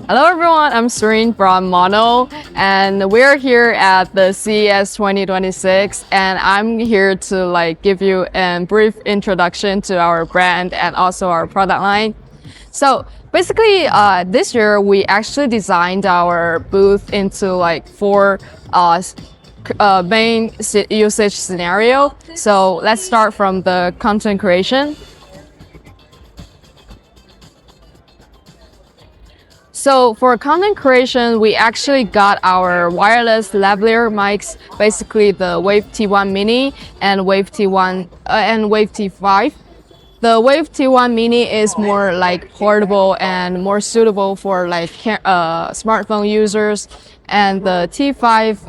Hello everyone, I'm Serene from Maono, and we're here at the CES 2026, and I'm here to give you a brief introduction to our brand and also our product line. So basically, this year we actually designed our booth into four main usage scenario. So let's start from the content creation. So for content creation, we actually got our wireless lavalier mics, basically the Wave T1 Mini and Wave T1 and Wave T5. The Wave T1 Mini is more portable and more suitable for smartphone users, and the T5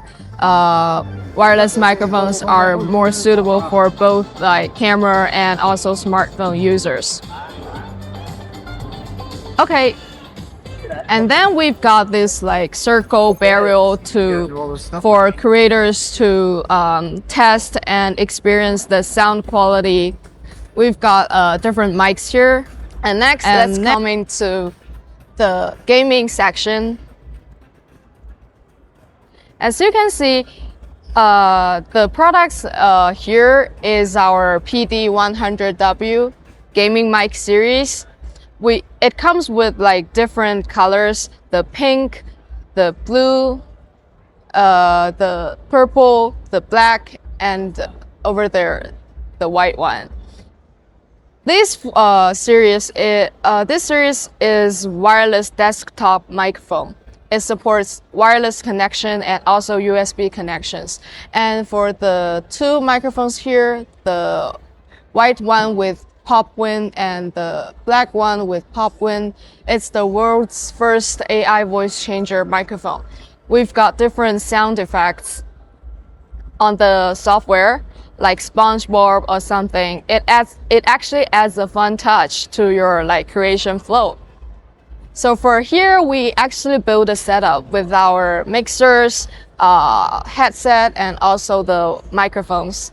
wireless microphones are more suitable for both camera and also smartphone users. Okay. And then we've got this circle barrel for creators to test and experience the sound quality. We've got different mics here. And next, let's come into the gaming section. As you can see, the products here is our PD100W gaming mic series. It comes with different colors: the pink, the blue, the purple, the black, and over there, the white one. This series is wireless desktop microphone. It supports wireless connection and also USB connections. And for the two microphones here, the white one with pop win and the black one with pop win, it's the world's first AI voice changer microphone. We've got different sound effects on the software, like SpongeBob or something. It actually adds a fun touch to your creation flow. So for here, we actually build a setup with our mixers, headset, and also the microphones.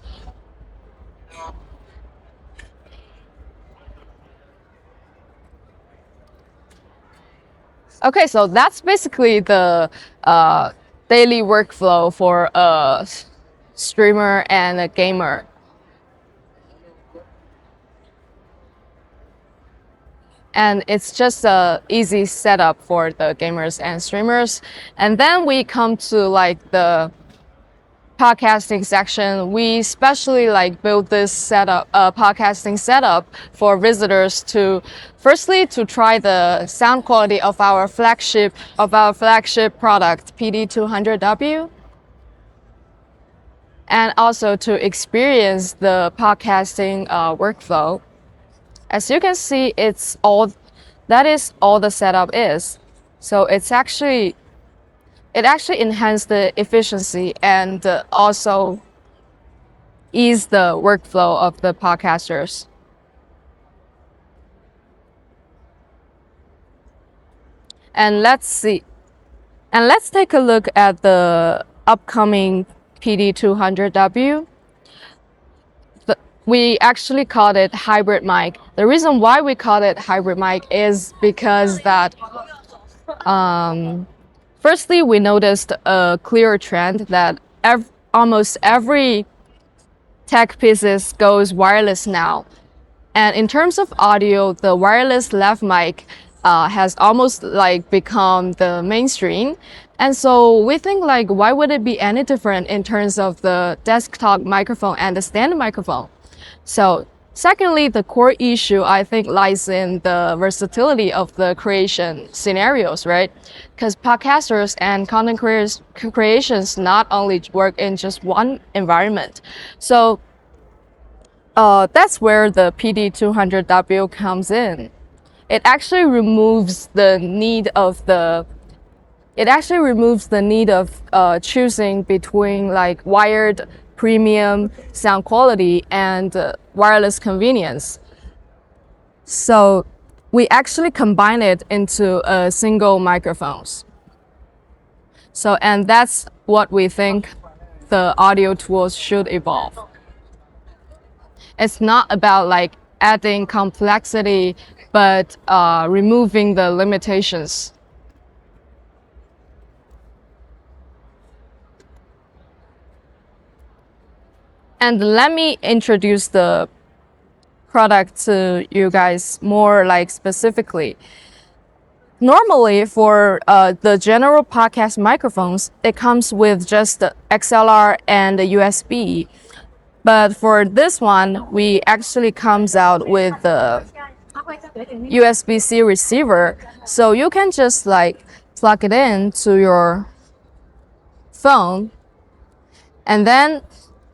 Okay, so that's basically the daily workflow for a streamer and a gamer. And it's just a easy setup for the gamers and streamers. And then we come to the podcasting section. We especially build this podcasting setup for visitors to firstly to try the sound quality of our flagship product PD200W, and also to experience the podcasting workflow. As you can see, that is all the setup is. So it actually enhances the efficiency and also ease the workflow of the podcasters. And let's take a look at the upcoming PD200W. We actually called it hybrid mic. The reason why we called it hybrid mic is because that firstly, we noticed a clear trend that almost every tech pieces goes wireless now. And in terms of audio, the wireless lav mic has almost become the mainstream. And so we think why would it be any different in terms of the desktop microphone and the stand microphone? So secondly, the core issue I think lies in the versatility of the creation scenarios, right? Because podcasters and content creations not only work in just one environment. So that's where the PD200W comes in. It actually removes the need of choosing between wired premium sound quality and wireless convenience. So we actually combine it into a single microphones. So, and that's what we think the audio tools should evolve. It's not about adding complexity but removing the limitations. And let me introduce the product to you guys more like specifically. Normally, for the general podcast microphones, it comes with just the XLR and the USB. But for this one, we actually comes out with the USB-C receiver, so you can just like plug it in to your phone, and then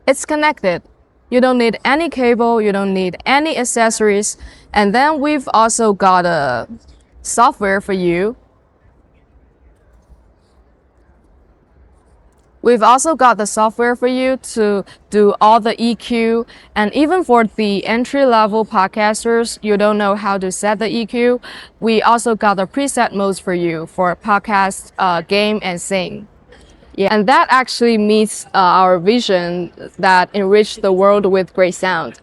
it's connected. You don't need any cable, you don't need any accessories, and then we've also got a software for you. We've also got the software for you to do all the EQ, and even for the entry-level podcasters, you don't know how to set the EQ, we also got the preset modes for you for podcast, game, and sing. Yeah, and that actually meets our vision that enrich the world with great sound.